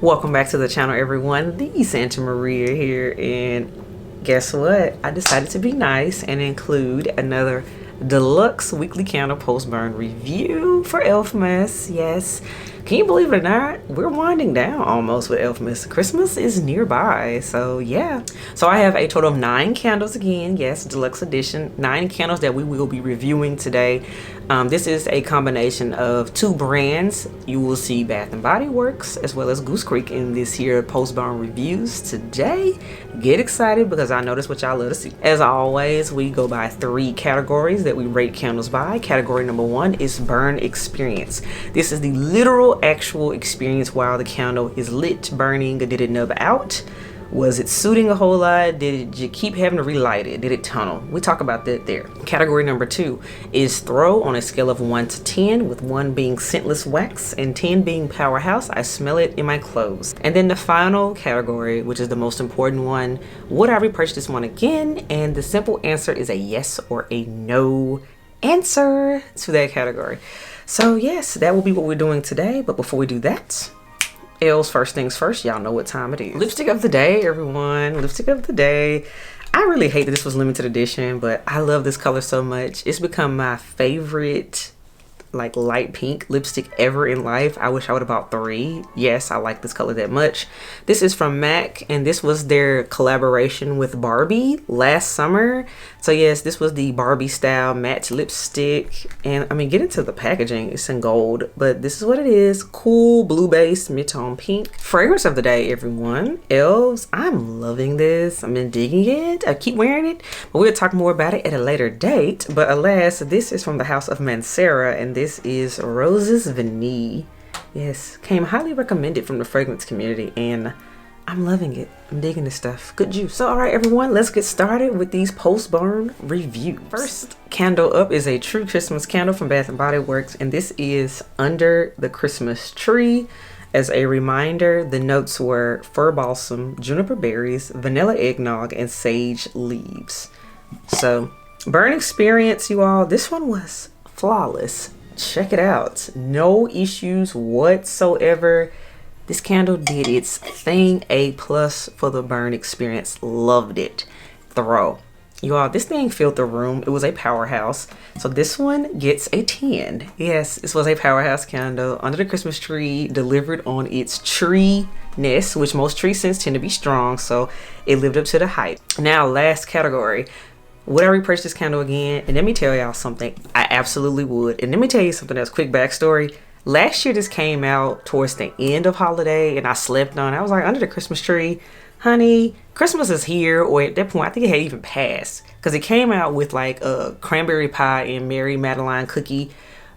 Welcome back to the channel, everyone. The Santa Maria here, and guess what? I decided to be nice and include another deluxe weekly candle post burn review for Elfmas. Yes, can you believe it or not, we're winding down almost with Elfmas. Christmas is nearby, so yeah. So I have a total of 9 candles again. Yes, deluxe edition. 9 candles that we will be reviewing today. This is a combination of 2 brands. You will see Bath and Body Works as well as Goose Creek in this here post burn reviews today. Get excited because I know that's what y'all love to see. As always, we go by 3 categories that we rate candles by. Category number 1 is burn experience. This is the literal actual experience while the candle is lit, burning. Did it nub out? Was it sooting a whole lot? Did you keep having to relight it? Did it tunnel? We talk about that there. Category number 2 is throw on a scale of 1 to 10, with 1 being scentless wax and 10 being powerhouse. I smell it in my clothes. And then the final category, which is the most important one, would I repurchase this one again? And the simple answer is a yes or a no answer to that category. So yes, that will be what we're doing today. But before we do that, L's first things first, y'all know what time it is. Lipstick of the day, everyone. Lipstick of the day. I really hate that this was limited edition, but I love this color so much. It's become my favorite like light pink lipstick ever in life. I wish I would have bought 3. Yes, I like this color that much. This is from MAC, and this was their collaboration with Barbie last summer. So yes, this was the Barbie style matte lipstick, and I mean, get into the packaging. It's in gold, but this is what it is. Cool blue based mid-tone pink. Fragrance of the day, everyone. Elves. I'm loving this. I've been digging it. I keep wearing it, but we'll talk more about it at a later date. But alas, this is from the house of Mancera, and this is Roses Vanille. Yes, came highly recommended from the fragrance community, and I'm loving it. I'm digging this stuff. Good juice. So all right, everyone, let's get started with these post-burn reviews. First candle up is a true Christmas candle from Bath and Body Works, and this is Under the Christmas Tree. As a reminder, the notes were fir balsam, juniper berries, vanilla eggnog, and sage leaves. So burn experience, you all. This one was flawless. Check it out. No issues whatsoever. This candle did its thing. A+ for the burn experience. Loved it. Throw. You all, this thing filled the room. It was a powerhouse. So this one gets a 10. Yes, this was a powerhouse candle. Under the Christmas tree, delivered on its tree-ness, which most tree scents tend to be strong. So it lived up to the hype. Now, last category. Would I repurchase this candle again? And let me tell y'all something. I absolutely would. And let me tell you something else. Quick backstory. Last year, this came out towards the end of holiday, and I slept on it. I was like, under the Christmas tree, honey, Christmas is here. Or at that point, I think it had even passed, because it came out with like a cranberry pie and Mary Madeline cookie,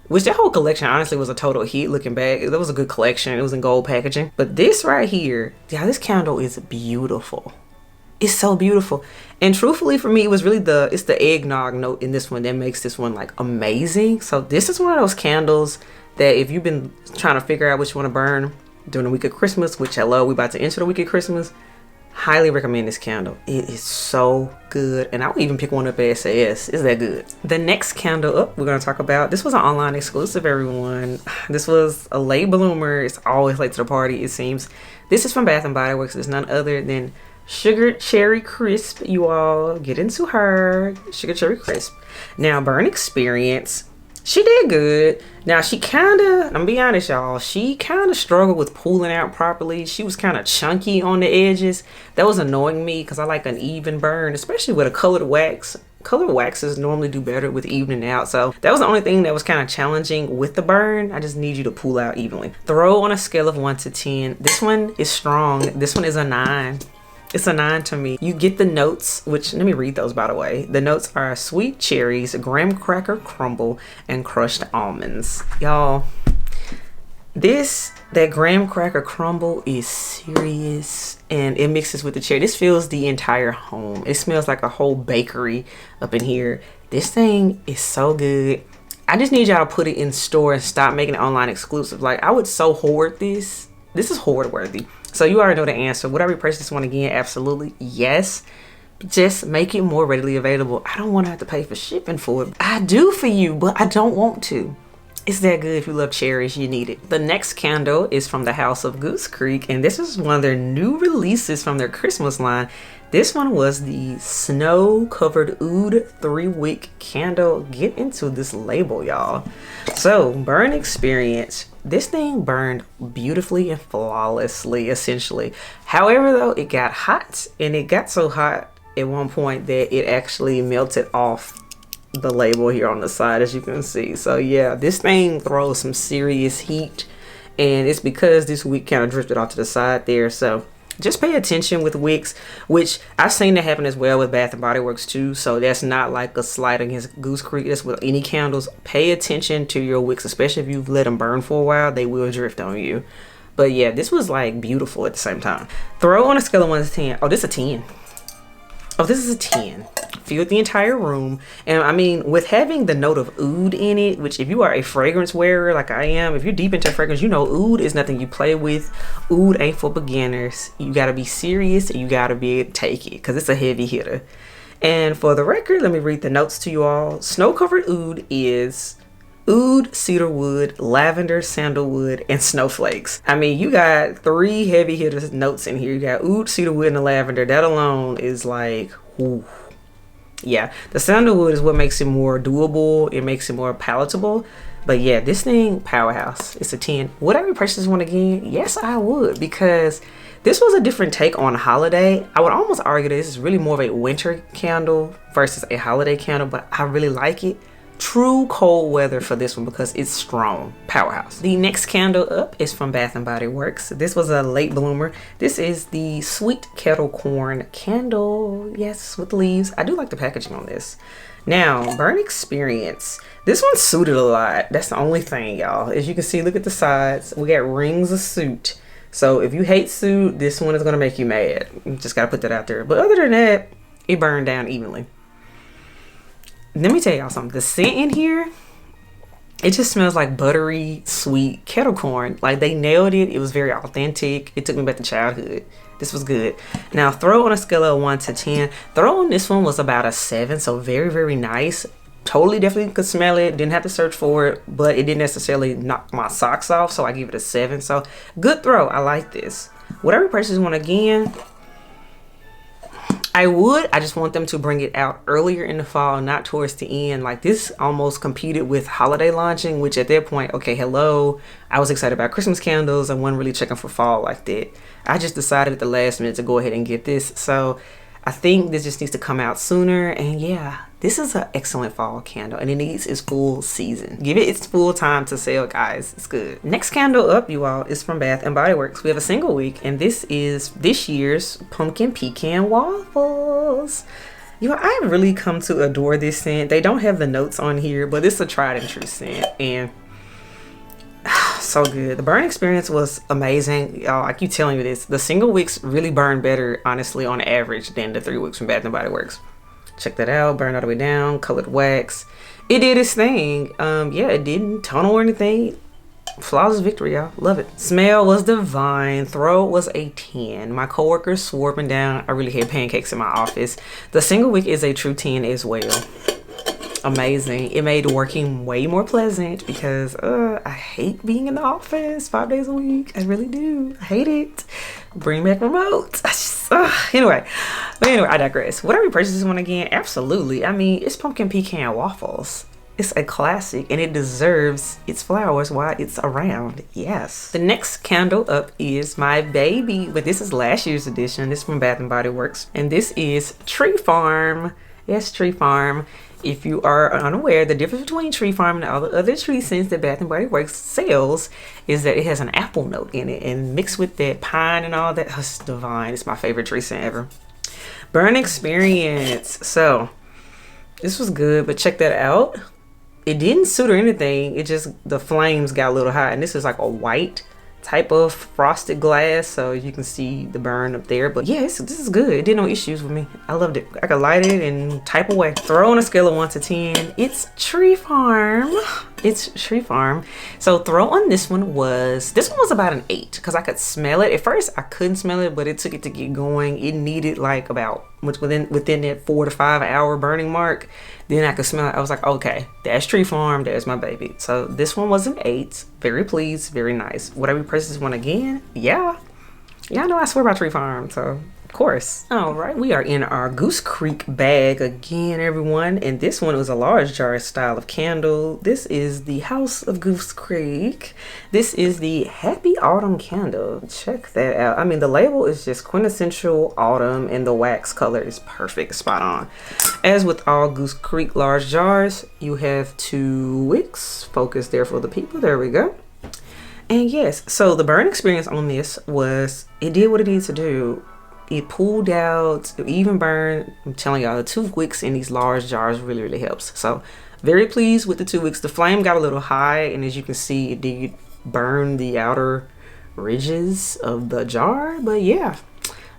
which that whole collection honestly was a total hit. Looking back, that was a good collection. It was in gold packaging. But this right here, yeah, this candle is beautiful. It's so beautiful. And truthfully, for me, it was really it's the eggnog note in this one that makes this one like amazing. So this is one of those candles that if you've been trying to figure out which one to burn during the week of Christmas, which hello, we about to enter the week of Christmas, highly recommend this candle. It is so good. And I would even pick one up at SAS. It's that good. The next candle up we're going to talk about, this was an online exclusive, everyone. This was a late bloomer. It's always late to the party, it seems. This is from Bath and Body Works. It's none other than Sugar Cherry Crisp. You all get into her. Sugar Cherry Crisp. Now, burn experience. She did good. Now, she kind of, I'm gonna be honest, y'all, she kind of struggled with pulling out properly. She was kind of chunky on the edges. That was annoying me because I like an even burn, especially with a colored wax. Colored waxes normally do better with evening out. So that was the only thing that was kind of challenging with the burn. I just need you to pull out evenly. Throw on a scale of 1 to 10. This one is strong. This one is a 9. It's a 9 to me. You get the notes, which, let me read those by the way. The notes are sweet cherries, graham cracker crumble, and crushed almonds. Y'all, that graham cracker crumble is serious, and it mixes with the cherry. This fills the entire home. It smells like a whole bakery up in here. This thing is so good. I just need y'all to put it in store and stop making it online exclusive. Like, I would so hoard this. This is hoard worthy. So you already know the answer. Would I repurchase this one again? Absolutely yes. Just make it more readily available. I don't want to have to pay for shipping for it. I do for you, but I don't want to. It's that good. If you love cherries, you need it. The next candle is from the house of Goose Creek, and this is one of their new releases from their Christmas line. This one was the Snow Covered Ood 3-wick candle. Get into this label, y'all. So, burn experience. This thing burned beautifully and flawlessly, essentially. However, though, it got hot, and it got so hot at one point that it actually melted off the label here on the side, as you can see. So yeah, this thing throws some serious heat, and it's because this wick kind of drifted off to the side there. So just pay attention with wicks, which I've seen that happen as well with Bath and Body Works too. So that's not like a slight against Goose Creek. That's with any candles. Pay attention to your wicks, especially if you've let them burn for a while. They will drift on you. But yeah, this was like beautiful at the same time. Throw on a scale of 1 to 10. Oh, this is a 10. Oh, this is a 10. Filled the entire room. And I mean, with having the note of oud in it, which if you are a fragrance wearer like I am, if you're deep into fragrance, you know oud is nothing you play with. Oud ain't for beginners. You gotta be serious, and you gotta be able to take it, because it's a heavy hitter. And for the record, let me read the notes to you all. Snow Covered Ood is oud, cedarwood, lavender, sandalwood, and snowflakes. I mean, you got 3 heavy hitters notes in here. You got oud, cedarwood, and the lavender. That alone is like, ooh. Yeah, the sandalwood is what makes it more doable. It makes it more palatable. But yeah, this thing, powerhouse. It's a 10. Would I repurchase this one again? Yes, I would, because this was a different take on holiday. I would almost argue that this is really more of a winter candle versus a holiday candle, but I really like it. True cold weather for this one because it's strong. Powerhouse. The next candle up is from Bath and Body Works. This was a late bloomer. This is the Sweet Kettle Corn candle. Yes, with leaves. I do like the packaging on this. Now, burn experience. This one suited a lot. That's the only thing, y'all. As you can see, look at the sides. We got rings of soot. So if you hate soot, this one is going to make you mad. You just got to put that out there. But other than that, it burned down evenly. Let me tell y'all something. The scent in here, it just smells like buttery, sweet kettle corn. Like, they nailed it. It was very authentic. It took me back to childhood. This was good. Now, throw on a scale of 1 to 10. Throw on this one was about a 7. So very, very nice. Totally, definitely could smell it. Didn't have to search for it, but it didn't necessarily knock my socks off. So I give it a 7. So good throw. I like this. Would I repurchase one again? I would. I just want them to bring it out earlier in the fall, not towards the end. Like, this almost competed with holiday launching, which at that point, okay, hello, I was excited about Christmas candles. I wasn't really checking for fall like that. I just decided at the last minute to go ahead and get this. So I think this just needs to come out sooner. And yeah, this is an excellent fall candle, and it needs its full season. Give it its full time to sell, guys. It's good. Next candle up, you all, is from Bath and Body Works. We have a single wick, and this is this year's Pumpkin Pecan Waffles. You know, I have really come to adore this scent. They don't have the notes on here, but it's a tried and true scent, and so good. The burn experience was amazing, y'all. I keep telling you this. The single wicks really burn better, honestly, on average, than the 3 wicks from Bath and Body Works. Check that out. Burn all the way down. Colored wax. It did its thing. Yeah, it didn't tunnel or anything. Flawless victory, y'all. Love it. Smell was divine. Throw was a 10. My coworkers swore up and down. I really had pancakes in my office. The single wick is a true 10 as well. Amazing. It made working way more pleasant because I hate being in the office 5 days a week. I really do. I hate it. Bring back remote. Anyway, I digress. Would I repurchase this one again? Absolutely. I mean, it's Pumpkin Pecan Waffles. It's a classic, and it deserves its flowers while it's around. Yes. The next candle up is my baby, but this is last year's edition. This is from Bath and Body Works, and this is Tree Farm. Yes, Tree Farm. If you are unaware, the difference between Tree Farm and all the other tree scents that Bath and Body Works sells is that it has an apple note in it, and mixed with that pine and all that, it's divine. It's my favorite tree scent ever. Burn experience. So this was good, but check that out. It didn't suit or anything. It just, the flames got a little hot, and this is like a white type of frosted glass, so you can see the burn up there. But yeah, this is good. It did no issues with me. I loved it. I could light it and type away. Throw on a scale of 1 to 10. It's Tree Farm. It's Tree Farm. So throw on this one was about an 8 because I could smell it. At first I couldn't smell it, but it took it to get going. It needed like about within that 4 to 5 hour burning mark. Then I could smell it. I was like, okay, that's Tree Farm. There's my baby. So this one was an 8. Very pleased. Very nice. Would I repurchase this one again? Yeah. Y'all know I swear by Tree Farm. So of course. All right, we are in our Goose Creek bag again, everyone. And this one was a large jar style of candle. This is the House of Goose Creek. This is the Happy Autumn candle. Check that out. I mean, the label is just quintessential autumn and the wax color is perfect, spot on. As with all Goose Creek large jars, you have 2 wicks. Focus there for the people. There we go. And yes, so the burn experience on this was, it did what it needs to do. It pulled out, even burn. I'm telling y'all, the 2 wicks in these large jars really, really helps. So very pleased with the 2 wicks. The flame got a little high, and as you can see, it did burn the outer ridges of the jar. But yeah,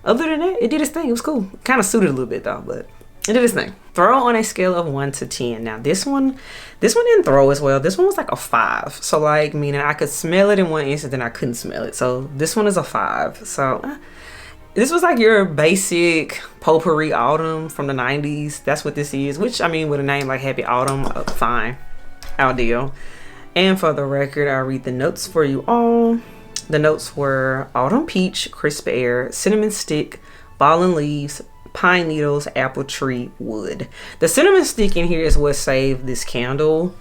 other than that, it did its thing. It was cool. Kind of suited a little bit though, but it did its thing. Throw on a scale of 1 to 10. Now this one didn't throw as well. This one was like a 5. So like, meaning I could smell it in one instant, then I couldn't smell it. So this one is a 5. So this was like your basic potpourri autumn from the 90s. That's what this is, which I mean, with a name like Happy Autumn, fine, our deal. And for the record, I'll read the notes for you all. The notes were autumn peach, crisp air, cinnamon stick, fallen leaves, pine needles, apple tree, wood. The cinnamon stick in here is what saved this candle.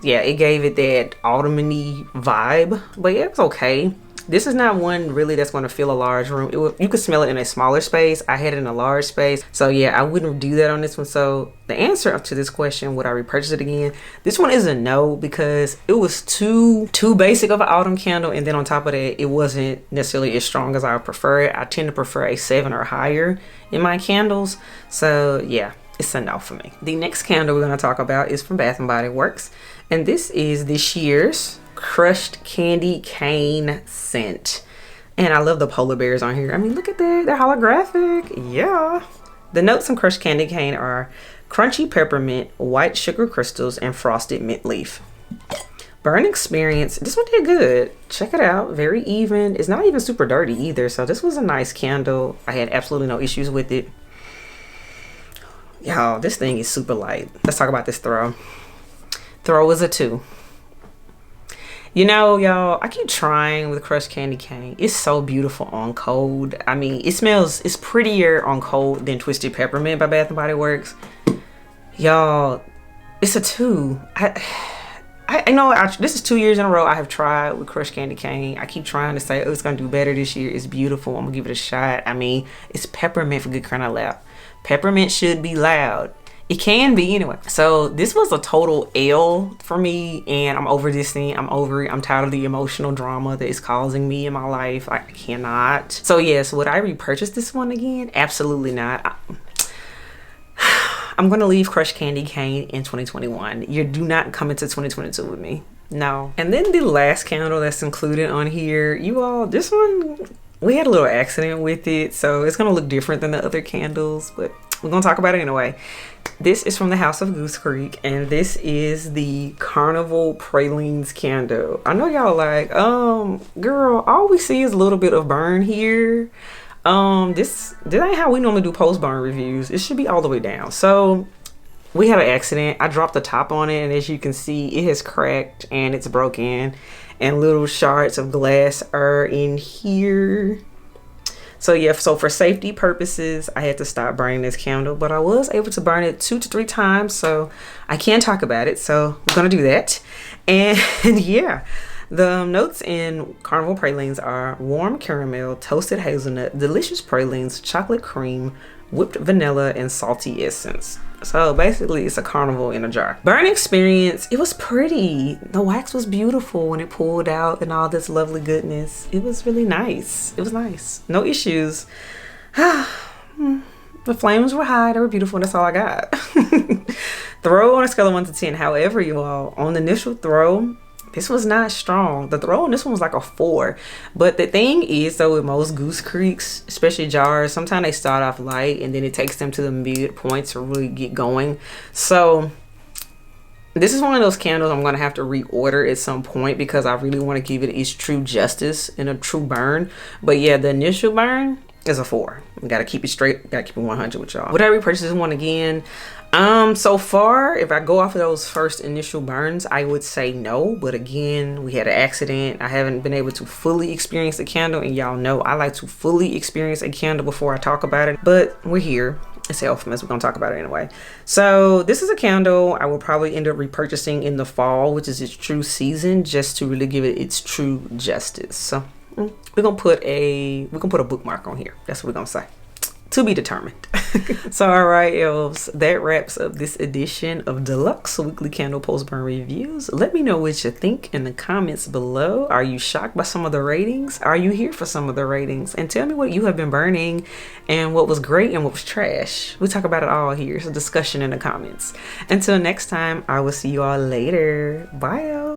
Yeah, it gave it that autumny vibe, but yeah, it's okay. This is not one really that's going to fill a large room. You could smell it in a smaller space. I had it in a large space. So yeah, I wouldn't do that on this one. So the answer to this question, would I repurchase it again? This one is a no, because it was too basic of an autumn candle. And then on top of that, it wasn't necessarily as strong as I would prefer it. I tend to prefer a 7 or higher in my candles. So yeah, it's a no for me. The next candle we're going to talk about is from Bath & Body Works. And this is this year's Crushed Candy Cane scent. And I love the polar bears on here. I mean, look at that, they're holographic. Yeah. The notes on Crushed Candy Cane are crunchy peppermint, white sugar crystals, and frosted mint leaf. Burn experience, this one did good. Check it out, very even. It's not even super dirty either, so this was a nice candle. I had absolutely no issues with it. Y'all, this thing is super light. Let's talk about this throw. Throw is a 2. You know, y'all, I keep trying with Crushed Candy Cane. It's so beautiful on cold. I mean, it's prettier on cold than Twisted Peppermint by Bath & Body Works. Y'all, it's a 2. I know this is 2 years in a row I have tried with Crushed Candy Cane. I keep trying to say, oh, it's going to do better this year. It's beautiful. I'm going to give it a shot. I mean, it's peppermint for good crying out loud. Peppermint should be loud. It can be anyway. So this was a total L for me, and I'm over this thing. I'm over it. I'm tired of the emotional drama that it's causing me in my life. I cannot. So yes, would I repurchase this one again? Absolutely not. I'm gonna leave Crushed Candy Cane in 2021. You do not come into 2022 with me. No. And then the last candle that's included on here, you all, this one, we had a little accident with it, so it's gonna look different than the other candles, but we're gonna talk about it anyway. This is from the House of Goose Creek, and this is the Carnival Pralines candle. I know y'all like, girl, all we see is a little bit of burn here. This ain't how we normally do post-burn reviews. It should be all the way down. So we had an accident. I dropped the top on it, and as you can see, it has cracked and it's broken, and little shards of glass are in here. So yeah, so for safety purposes, I had to stop burning this candle, but I was able to burn it 2 to 3 times, so I can talk about it. So I'm gonna do that. And yeah, the notes in Carnival Pralines are warm caramel, toasted hazelnut, delicious pralines, chocolate cream, whipped vanilla, and salty essence. So basically it's a carnival in a jar. Burn experience, it was pretty. The wax was beautiful when it pulled out and all this lovely goodness. It was really nice. It was nice. No issues. The flames were high, they were beautiful, and that's all I got. Throw on a scale of 1 to 10. However, you all, on the initial throw, this was not strong. The throw on this one was like a 4. But the thing is, though, with most Goose Creeks, especially jars, sometimes they start off light and then it takes them to the midpoint to really get going. So This is one of those candles I'm going to have to reorder at some point because I really want to give it its true justice and a true burn. But yeah, the initial burn is a 4. We got to keep it straight. Got to keep it 100 with y'all. Would I repurchase this one again? So far, if I go off of those first initial burns, I would say no. But again, we had an accident. I haven't been able to fully experience the candle. And y'all know I like to fully experience a candle before I talk about it. But we're here. It's Elfmas. We're gonna talk about it anyway. So this is a candle I will probably end up repurchasing in the fall, which is its true season, just to really give it its true justice. So we're gonna put a bookmark on here. That's what we're gonna say. To be determined. So all right, elves, that wraps up this edition of Deluxe Weekly Candle Post Burn Reviews. Let me know what you think in the comments below. Are you shocked by some of the ratings? Are you here for some of the ratings? And tell me what you have been burning and what was great and what was trash. We talk about it all here. It's a discussion in the comments. Until next time, I will see you all later. Bye, y'all.